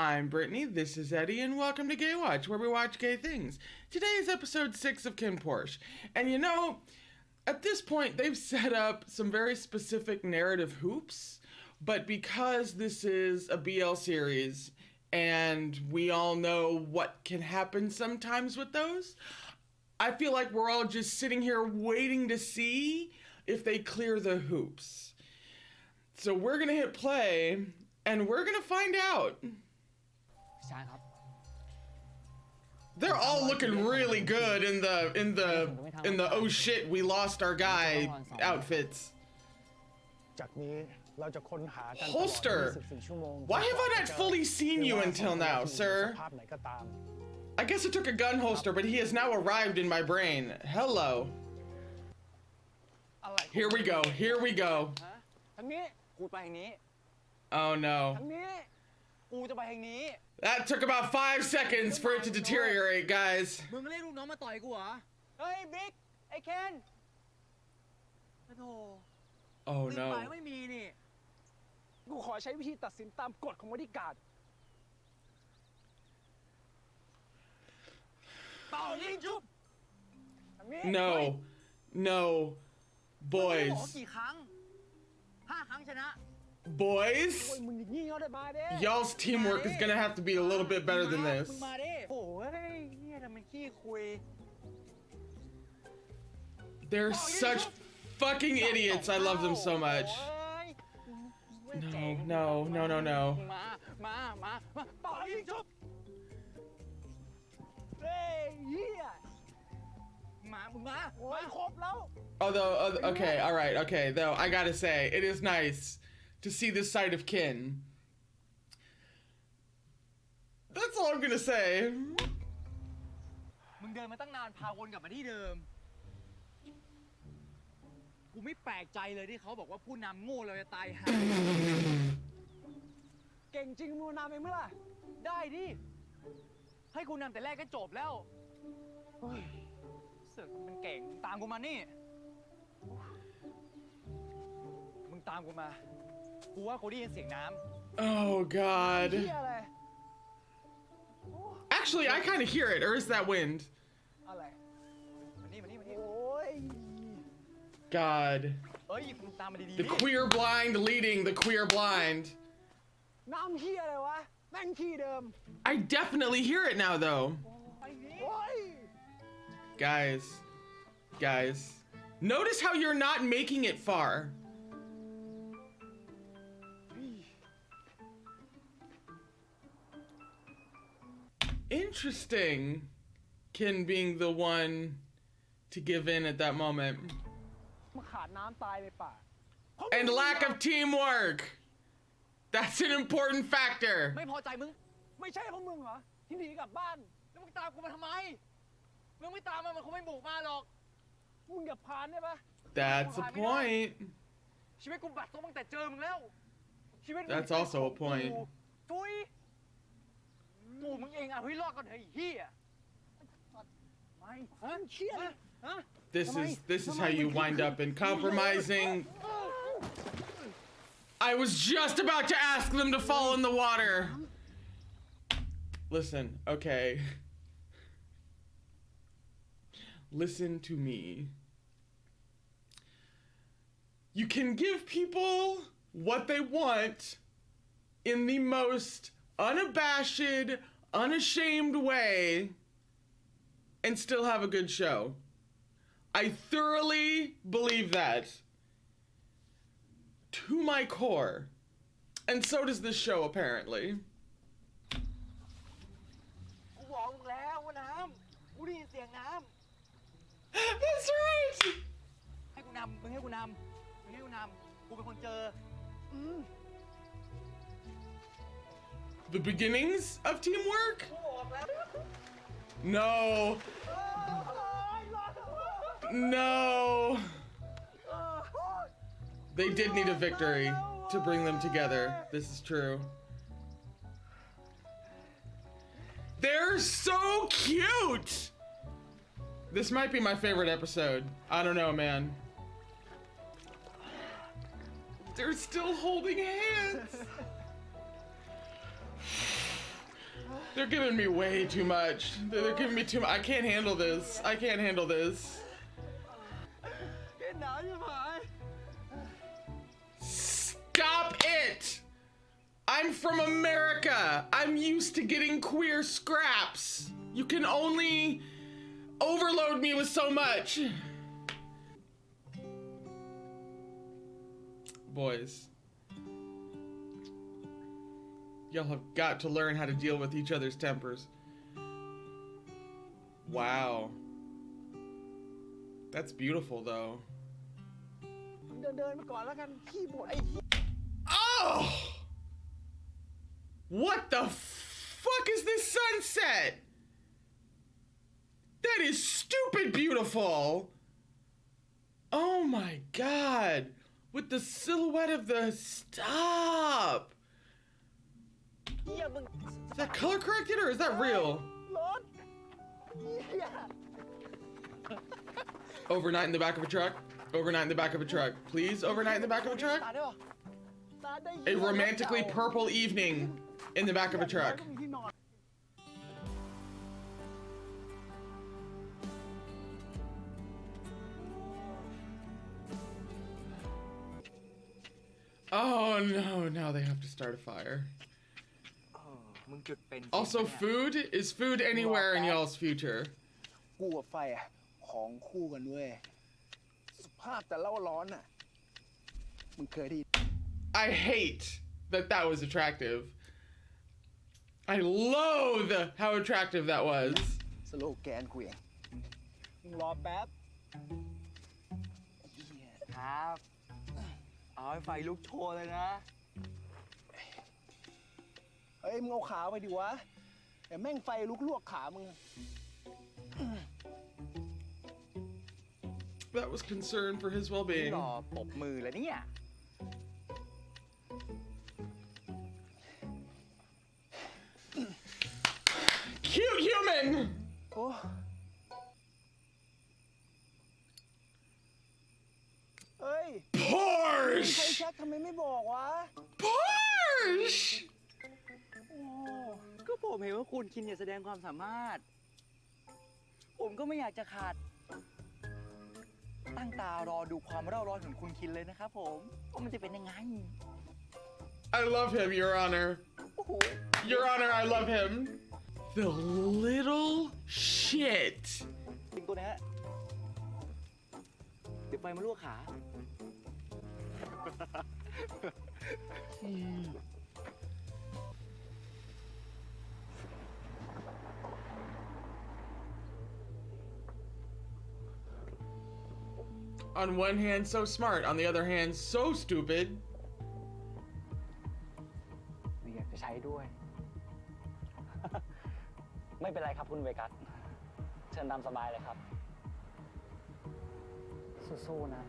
I'm Brittany, this is Eddie, and welcome to Gaywatch, where we watch gay things. Today is episode 6 of KinnPorsche, and you know, at this point they've set up some very specific narrative hoops, but because this is a BL series, and we all know what can happen sometimes with those, I feel like we're all just sitting here waiting to see if they clear the hoops. So we're gonna hit play, and we're gonna find out. They're all looking really good in the oh shit we lost our guy outfits. Holster, why have I not fully seen you until now, sir? I guess it took a gun holster, but he has now arrived in my brain. Hello. Here we go, here we go. Oh no. That took about 5 seconds for it to deteriorate, guys. Oh no. No. No. Boys. Boys, y'all's teamwork is gonna have to be a little bit better than this. They're such fucking idiots. I love them so much. No, no, no, no, no. Although, okay, all right, okay. Though I gotta say, it is nice to see this side of Kinn. That's all I'm gonna say. Oh God. Actually, I kind of hear it, or is that wind? God. The queer blind leading the queer blind. I definitely hear it now, though. Guys. Guys. Notice how you're not making it far. Interesting. Kinn being the one to give in at that moment. And lack of teamwork. That's an important factor. That's a point. That's also a point. This is how you wind up in compromising. I was just about to ask them to fall in the water. Listen, okay. Listen to me. You can give people what they want in the most unabashed, unashamed way and still have a good show. I thoroughly believe that to my core. And so does this show, apparently. That's right! The beginnings of teamwork? No. No. They did need a victory to bring them together. This is true. They're so cute! This might be my favorite episode. I don't know, man. They're still holding hands. They're giving me way too much. They're giving me too much. I can't handle this. I can't handle this. Stop it! I'm from America. I'm used to getting queer scraps. You can only overload me with so much. Boys. Y'all have got to learn how to deal with each other's tempers. Wow. That's beautiful, though. Oh! What the fuck is this sunset? That is stupid beautiful. Oh my god. With the silhouette of the... Stop. Is that color corrected or is that real? Overnight in the back of a truck. Overnight in the back of a truck. Please, overnight in the back of a truck. A romantically purple evening in the back of a truck. Oh no, now they have to start a fire. Also, food? Is food anywhere in y'all's future? I hate that that was attractive. I loathe how attractive that was. สโลแกนกูเองมึงรอแป๊บครับเอาให้ไฟลุกโชว์เลยนะเฮ้ยมึงเอาขาไปดิวะแต่แม่งไฟลุกลวกขามึง That was concern for his well-being. รอปบมือแล้วเนี่ย Cute human! โอ้ เฮ้ย ไฟ Porsche! แช็กทำไมไม่บอกวะ Porsche! โอ้ก็ผมเห็นว่าคุณคินอยากแสดงความสามารถ ผมก็ไม่อยากจะขาด ตั้งตารอดูความเร่าร้อนของคุณคินเลยนะครับผมว่ามันจะเป็นยังไง I love him, Your Honor. โอ้โห Your Honor, I love him. The little shit. ติงตัวนะฮะ เดี๋ยวไฟมาลวกขา On one hand, so smart. On the other hand, so stupid. ไม่อยากจะใช้ด้วย ไม่เป็นไรครับคุณเวกัส เชิญตามสบายเลยครับ สู้ๆนะ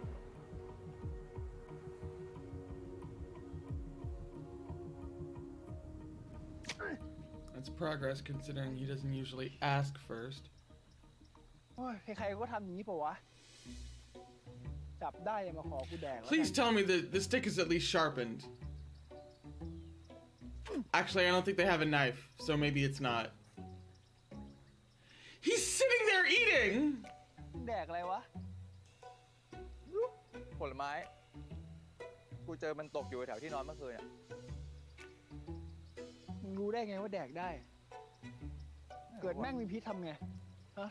That's progress considering he doesn't usually ask first. โอ้ยใครๆก็ทำอย่างนี้ป่าวะ จับได้อย่ามาขอกูแดกแล้วกัน Please tell me that the stick is at least sharpened. Actually, I don't think they have a knife, so maybe it's not. He's sitting there eating! แดกอะไรวะ ผลไม้ กูเจอมันตกอยู่แถวที่นอนเมื่อคืนอ่ะ มึงรู้ได้ไงว่าแดกได้ เกิดแม่งมีพิษทำไง ฮะ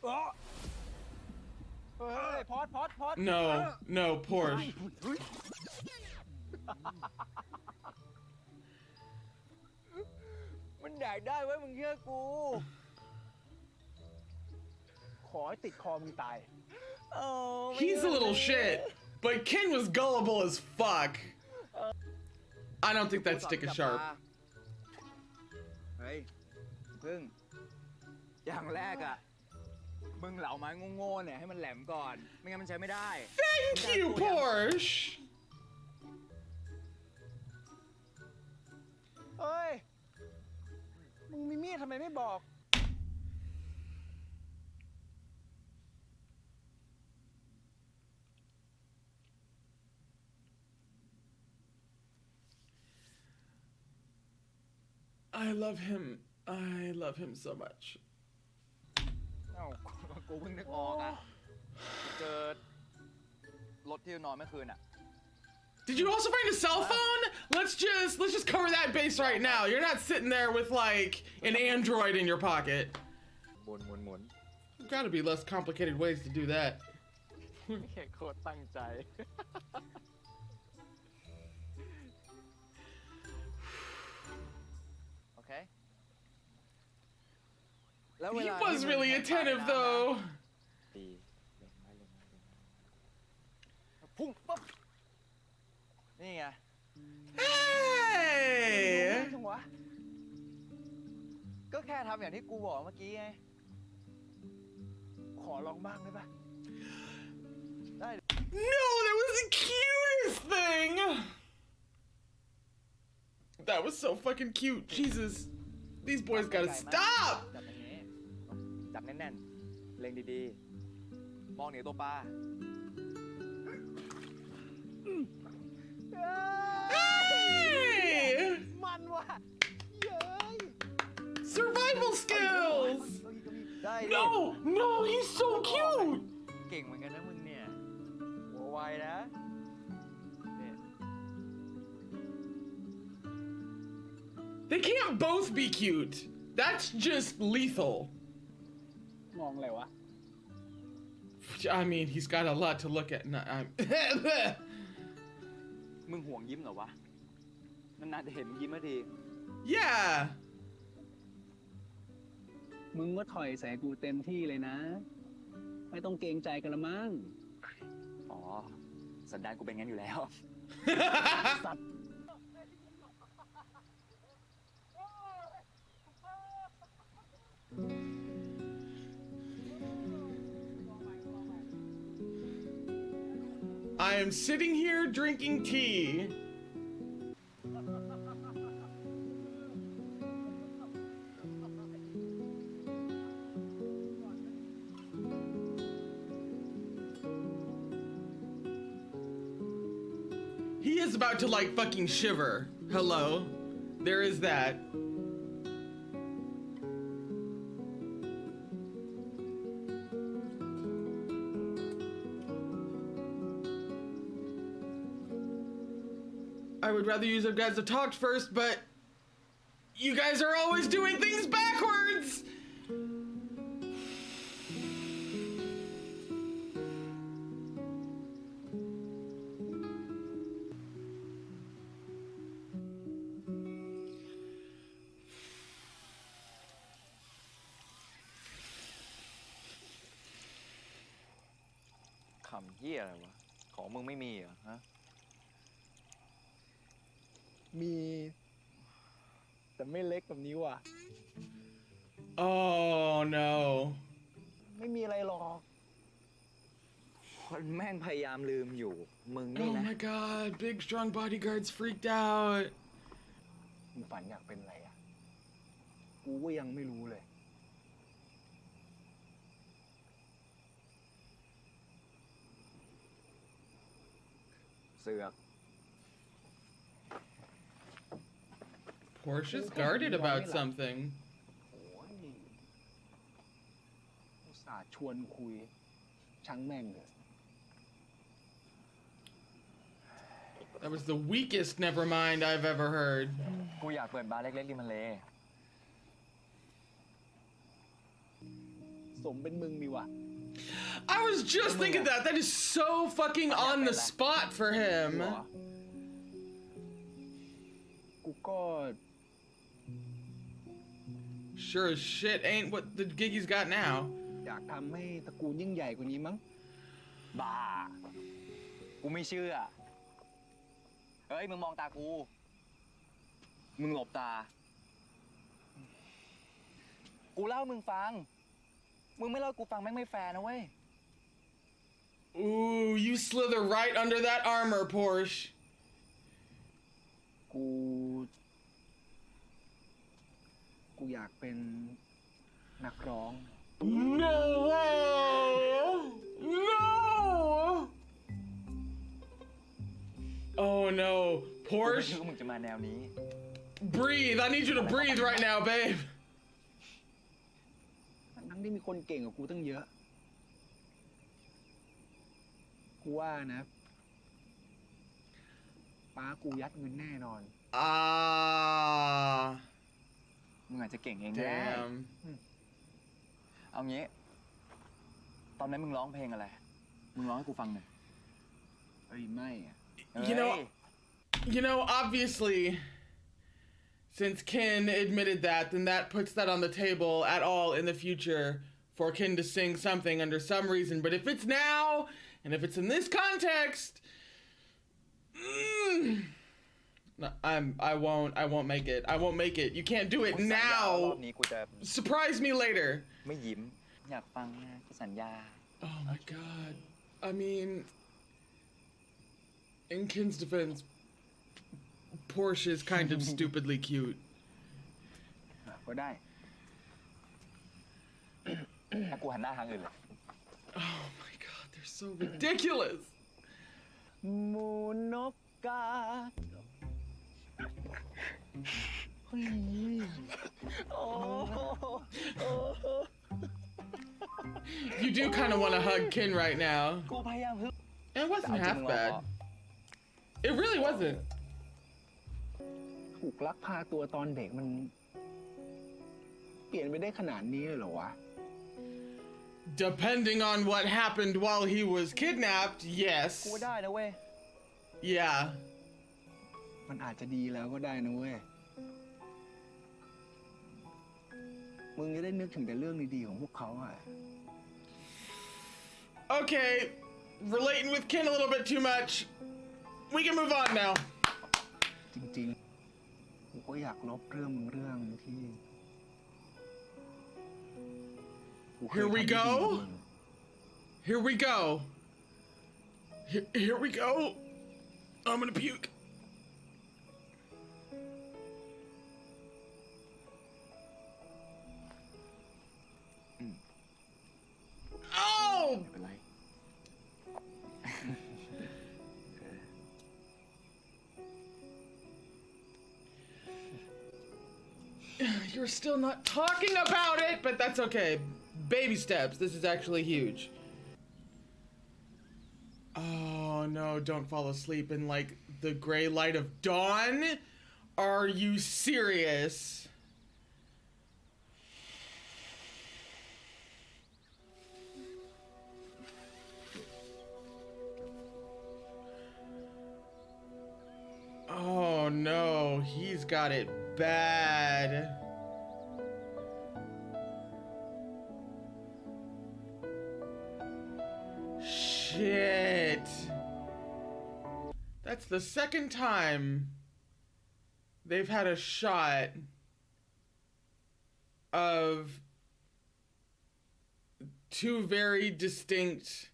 เฮ้ย พอด No, no, Porsche. มันแดกได้เว้ยมึงเชื่อกู ขอให้ติดคอมึงตาย He's a little shit, but Ken was gullible as fuck. I don't think that stick is sharp. เฮ้ยพึ่ง อย่างแรกอ่ะ มึงเหลาไม้โง่ๆเนี่ยให้มันแหลมก่อน ไม่งั้นมันใช้ไม่ได้ Thank you, Porsche! เฮ้ย มึงมีมีดทำไมไม่บอก Oh I love him. I love him so much. เอ้ากูเพิ่งนึกออกอ่ะเจอรถที่นอนเมื่อคืนอ่ะ Did you also find a cell phone? Let's just cover that base right now. You're not sitting there with like an Android in your pocket. หมุน There's gotta be less complicated ways to do that. ไม่โคตรตั้งใจ โอเค แล้วเว He ลา was really attentive though. ตีพุ่งปั๊บนี่ไง Hey! จังวะก็แค่ทำอย่างที่กูบอกเมื่อกี้ไง ขอลองบ้างได้ปะ No, that was the cutest thing! That was so fucking cute. Jesus. These boys gotta stop! จับอย่างนี้จับแน่นๆ เล็งดีๆ มองเหนือตัวปลา Hey! มันว่ะเย้ย Survival skills! ได้ดิ No! No, he's so cute! เก่งเหมือนกันนะมึงเนี่ย หัวไวนะเนี่ย They can't both be cute. That's just lethal. มองอะไรวะ I mean, he's got a lot to look at. No, มึงห่วงยิ้มเหรอวะ นานๆจะเห็นมึงยิ้มนาที yeah. มึงก็ถอยใส่กูเต็มที่เลยนะ ไม่ต้องเกรงใจกันละมั้ง อ๋อ สันดานกูเป็นงั้นอยู่แล้ว สัตว์ I am sitting here drinking tea. He is about to like fucking shiver. Hello. There is that. I would rather you guys have talked first, but you guys are always doing things backwards!ขำเหี้ยอะไรวะ ของมึงไม่มีเหรอฮะ มี แต่ไม่เล็กแบบนี้ว่ะ Oh no. ไม่มีอะไรหรอก คนแม่งพยายามลืมอยู่ มึงนี่ Oh นะ my god, big strong bodyguards freaked out. มึงฝันอยากเป็นอะไรอ่ะ กูก็ยังไม่รู้เลย เสือก Porsche's guarded about something. โอ้ยอุตส่าห์ชวนคุย ช่างแม่งเลย That was the weakest nevermind I've ever heard. กูอยากเปิดบาร์เล็กๆริมทะเล สมเป็นมึงดีว่ะ I was just thinking that. That is so fucking on the spot for เหร him. อ กูก็ Sure as shit ain't what the gig he's got now. อยากทำให้ตระกูลยิ่งใหญ่กว่านี้มั้ง บ้า กูไม่เชื่อ เฮ้ย มึงมองตากู มึงหลบตา กูเล่ามึงฟัง มึงไม่เล่ากูฟังแม่งไม่แฟร์นะเว้ย Ooh, you slither right under that armor, Porsche. กูอยากเป็นนักร้อง No! No! Oh no. กูไม่ Porsche? คิดว่ามึงจะมาแนวนี้ Breathe. I need you to breathe right now, babe. ทั้งที่มีคนเก่งกว่ากูตั้งเยอะกูว่านะป้ากูยัดเงินแน่นอน มึงอาจจะเก่งเองก็ได้ damn. เอางี้ ตอนนั้นมึงร้องเพลงอะไร มึงร้องให้กูฟังหน่อย เฮ้ยไม่อะ You know, obviously, since Kin admitted that, then that puts that on the table at all in the future for Kin to sing something under some reason. But if it's now, and if it's in this context, no, I won't make it. I won't make it. You can't do it กูสัญญารอ now. บนี้กูจะ Surprise me later. ไม่ยิ้ม อยากฟังนะกูสัญญา Oh my god. I mean, in Kin's defense, Porsche is kind of stupidly cute. ก็ได้ ถ้ากูหันหน้าทางอื่นเลย Oh my god, they're so ridiculous. หมูนกกา You do kind of want to hug Kin right now. กูพยายามฮึบ It wasn't half bad. It really wasn't. ถูกลักพาตัวตอนเด็กมัน เปลี่ยนไปได้ขนาดนี้เลยเหรอวะ Depending on what happened while he was kidnapped, กู yes. ว่าได้นะเว้ย Yeah. มันอาจจะดีแล้วก็ได้นะเว้ย มึงจะได้นึกถึงแต่เรื่องดีๆของพวกเขาอะ Okay, relating with Kin a little bit too much. We can move on now. จริงๆ กูก็อยากลบเรื่องมึงเรื่องที่กูเคย Here we ทำไม่ดี go. กับมึง Here we go. Here we go. I'm gonna puke. Oh! ไม่เป็นไร You're still not talking about it, but that's okay. Baby steps. This is actually huge. Oh no, don't fall asleep in like the gray light of dawn. Are you serious? Oh no, he's got it bad. Shit. That's the second time they've had a shot of two very distinct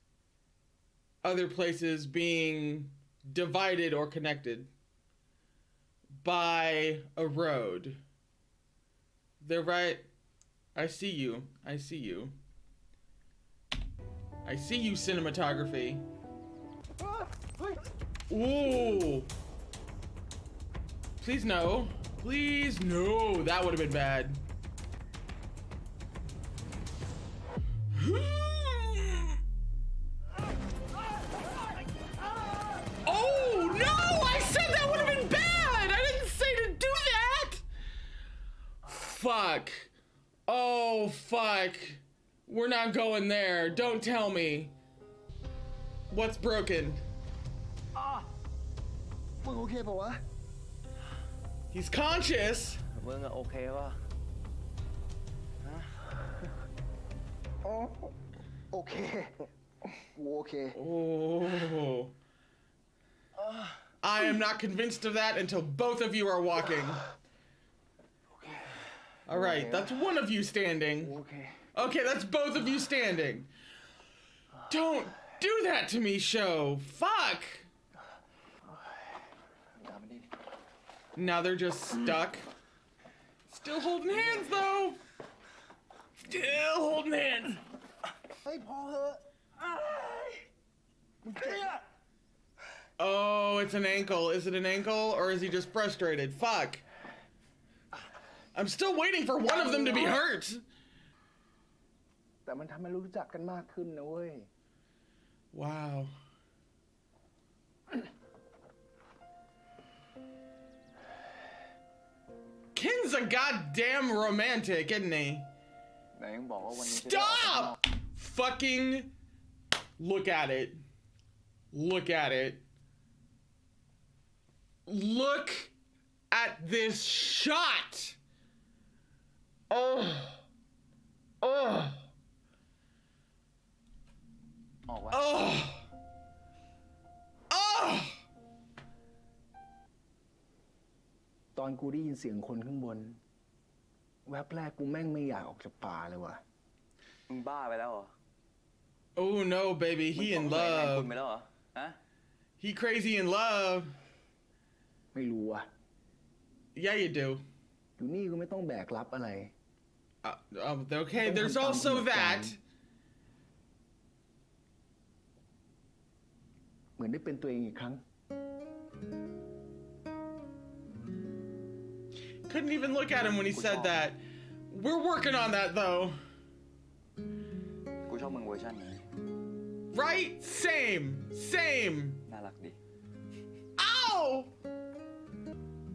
other places being divided or connected by a road. They're right. I see you. I see you. I see you, cinematography. Ooh. Please no. Please no. That would have been bad. Oh no! I said that would have been bad! I didn't say to do that! Fuck. Oh fuck. We're not going there. Don't tell me. What's broken? มึงโอเคปะวะ He's conscious. มึงอะโอเคป่ะ โอเคกูโอเค Oh. I am not convinced of that until both of you are walking. All right, that's one of you standing. โอเค Okay, that's both of you standing. Don't do that to me, show. Fuck. ตามมันดิ Now they're just stuck. Still holding hands, though. Still holding hands. เฮ้ยพอเหอะมึงเจ็บ Oh, it's an ankle. Is it an ankle or is he just frustrated? Fuck. I'm still waiting for one of them to be hurt. แต่มันทำให้รู้จักกันมากขึ้นนะเว้ย Wow. Kinn's a goddamn romantic, isn't he? ไหนมึงบอกว่าวันนี้จะ Stop! Fucking look at it. Look at it. Look at this shot. Oh. Oh. ออกวะ Oh. Oh. ตอนกูได้ยินเสียงคนข้างบน แวบแรกกูแม่งไม่อยากออกจากป่าเลยว่ะ มึงบ้าไปแล้วเหรอ Oh no, baby. มึง He ต in กใจแรงคุ love. ณไปแล้วเหรอ ฮะ He crazy in love. ไม่รู้ว่ะ Yeah, you do. อยู่นี่กูไม่ต้องแบกรับอะไร Okay, there's also that. เหมือนได้เป็นตัวเองอีกครั้ง Couldn't even look at him when he said that. We're working on that though. กูชอบมึงเวอร์ชันนี้ Right? Same. Same. น่ารักดี Ow!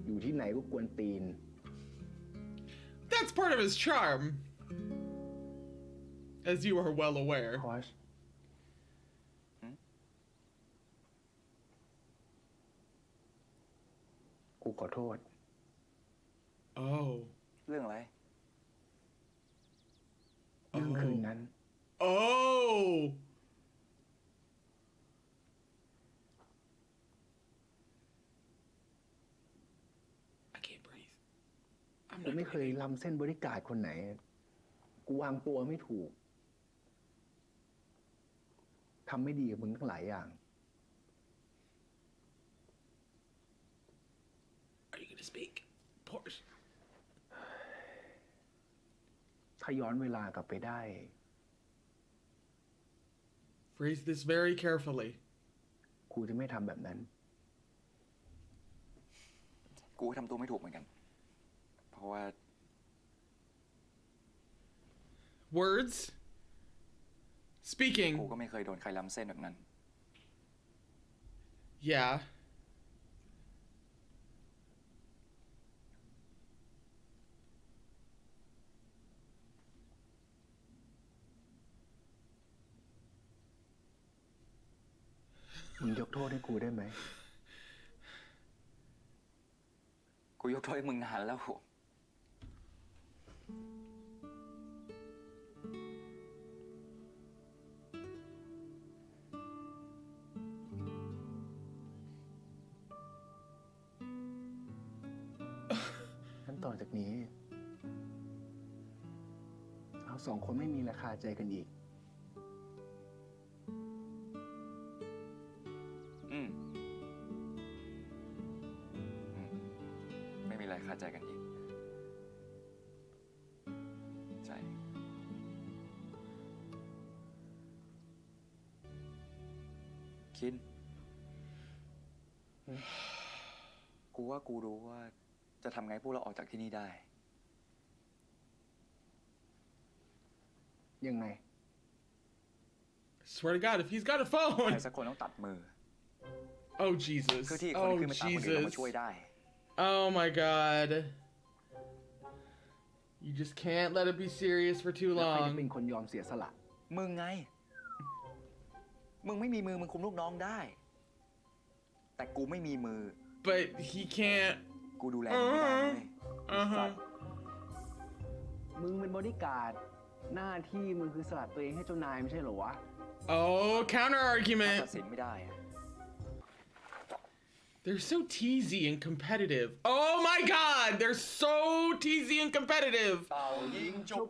อยู่ที่ไหนก็กวนตีน That's part of his charm. As you are well aware. พอชกูขอโทษ Oh. เรื่องอะไร เรื่องคืนนั้น Oh. I can't breathe. I'm กู not ไม่เคย breathing. ล้ำเส้นบริการดคนไหน กูวางตัวไม่ถูก ทำไม่ดีกับมึงทั้งหลายอย่าง Are you gonna speak? Porsche. ถ้าย้อนเวลากลับไปได้ Phrase this very carefully. กูจะไม่ทำแบบนั้น กูทำตัวไม่ถูกเหมือนกัน เพราะว่า Words. Speaking. กูก็ไม่เคยโดนใครล้ำเส้นแบบนั้น Yeah. มึงยกโทษให้กูได้ไหม กูยกโทษให้มึงนานแล้ว ขั้นต่อจากนี้ เราสองคนไม่มีราคาใจกันอีก ไม่มีอะไรคาใจกันอีก ใช่ คิน กูว่ากูรู้ว่าจะทำไงพวกเราออกจากที่นี่ได้ ยังไง Swear to God, if he's got a ใคร phone. สักคนต้องตัดมือ Oh Jesus. เพื่อที่คน Oh ที่ขึ้นมาตามคนอื่นเรามา Jesus. ช่วยได้ Oh my God. You just can't let it be serious for too แล้วใครจะเป็น long. คนยอมเสียสละ มึงไง มึงไม่มีมือมึงคุมลูกน้องได้ แต่กูไม่มีมือ But he can't. กูดูแลมึงไม่ได้เลย Uh-huh. มึงเป็นบอดี้การ์ด หน้าที่มึงคือสละตัวเองให้เจ้านายไม่ใช่เหรอวะ Oh, counter ตั argument. ดสินไม่ได้อะ They're so teasy and competitive. Oh my God, they're so teasy and competitive. เป่ายิงจุบ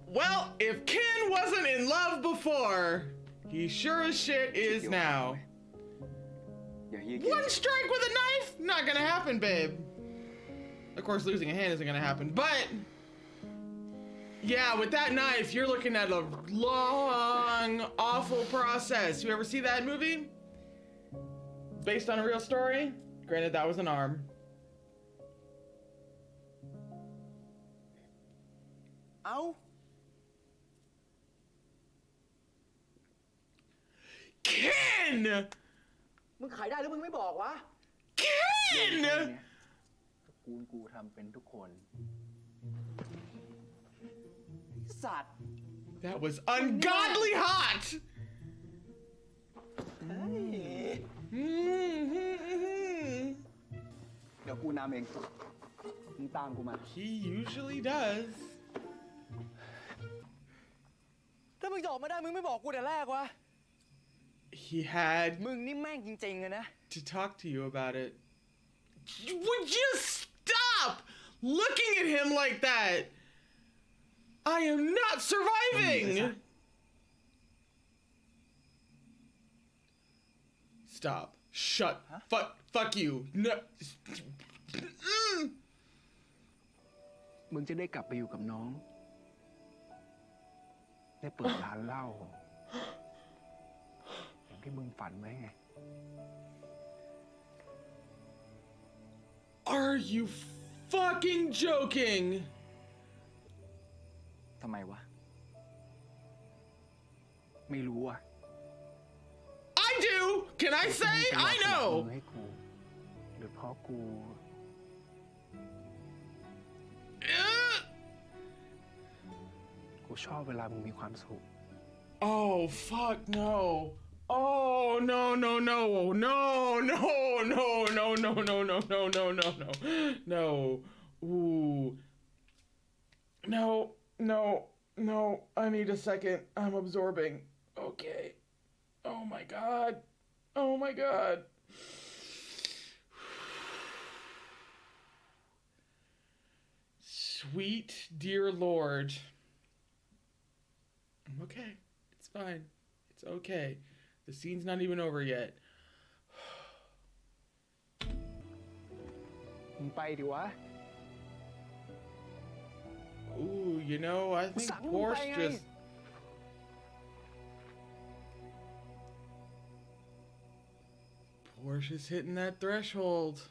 Well, if Kinn wasn't in love before, he sure as shit is now. อย่าเฮียกิน One strike with a knife? Not gonna happen, babe. Of course, losing a hand isn't gonna happen, but Yeah, with that knife, you're looking at a long, awful process. You ever see that movie? Based on a real story? Granted, that was an arm. Áo. Ken! มึงขายได้หรือมึงไม่บอกวะ Ken! กูทำเป็นทุกคน สัตว์ That was ungodly hot! เดี๋ยวกูนำเอง มึงตามกูมา He usually does. ถ้ามึงจะออกมาได้มึงไม่บอกกูแต่แรกวะ He had มึงนี่แม่งจริงๆเลยนะ to talk to you about it. Would you stop looking at him like that? I am not surviving! Stop. Shut. Fuck you. No. มึงจะได้กลับไปอยู่กับน้อง ได้เปิดร้านเหล้าอย่างที่มึงฝันไว้ไง Are you fucking joking? ทำไมวะ ไม่รู้อ่ะ I do! Can I say? I มึ know! งให้กูหรือเพราะกู กูชอบเวลามึงมีความสุข Oh, fuck no. Oh, no, no, no, no, no, no, no, no, no, no, no, no, no, no, no. Ooh. No, no, no. I need a second. I'm absorbing. Okay. Oh my God. Oh my God. Sweet dear Lord. I'm okay. It's fine. It's okay. The scene's not even over yet. มึงไปดิวะ Ooh, you know, I think Sẵn Porsche tay ngay. just... Porsche's hitting that threshold.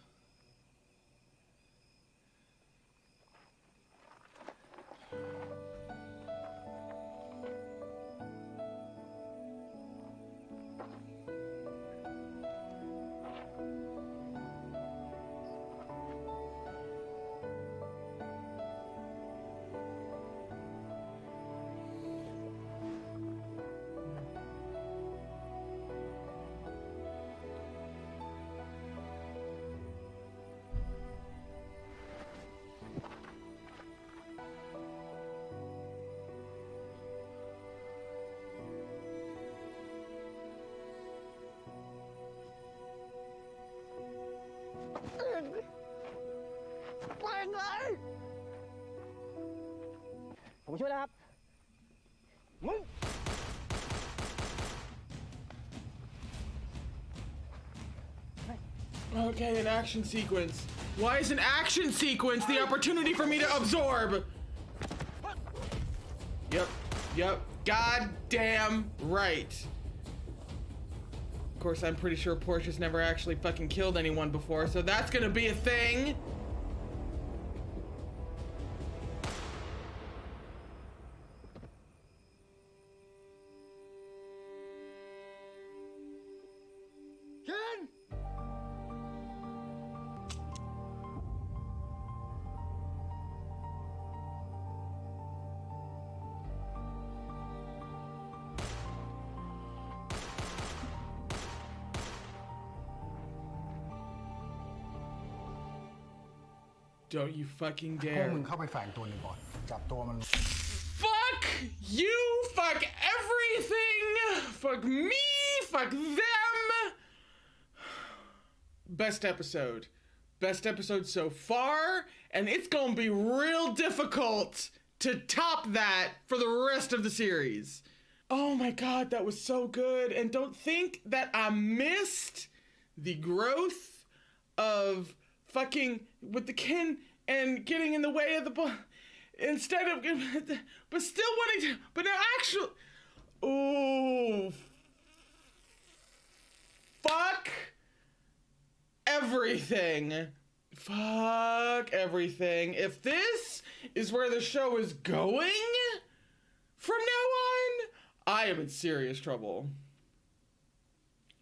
Okay, an action sequence. Why is an action sequence the opportunity for me to absorb? Yep, goddamn right. Of course, I'm pretty sure Porsche's never actually fucking killed anyone before, so that's gonna be a thing. Ken! Don't you fucking พวก dare. มึงเข้าไปแฝงตัวหนึ่งก่อน จับตัวมัน Fuck you, fuck everything, fuck me, fuck them. Best episode so far, and it's gonna be real difficult to top that for the rest of the series. Oh my God, that was so good. And don't think that I missed the growth of fucking with the Ken and getting in the way of the instead of, but still wanting to, but now actually, ooh, fuck everything. Fuck everything. If this is where the show is going from now on, I am in serious trouble.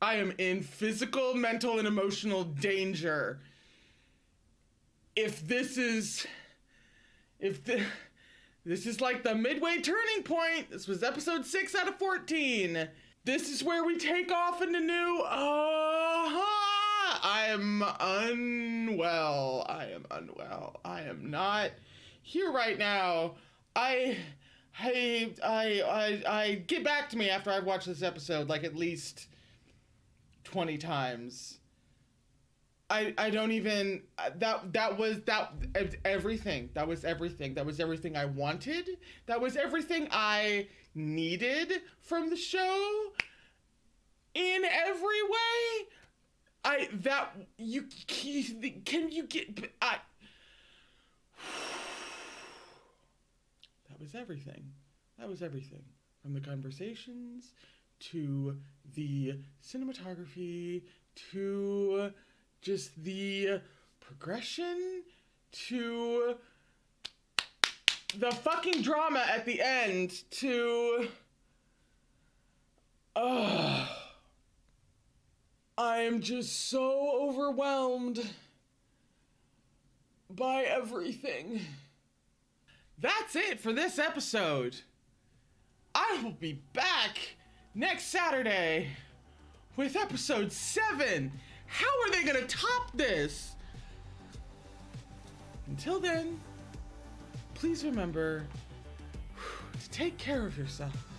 I am in physical, mental, and emotional danger. If this is like the midway turning point, this was episode 6 out of 14. This is where we take off into new, I am unwell. I am not here right now. I get back to me after I've watched this episode like at least 20 times. I don't even, that was everything. That was everything. That was everything I wanted. That was everything I needed from the show in every way. That was everything. That was everything. From the conversations to the cinematography to just the progression to the fucking drama at the end to I am just so overwhelmed by everything. That's it for this episode. I will be back next Saturday with episode 7. How are they gonna top this? Until then, please remember to take care of yourself.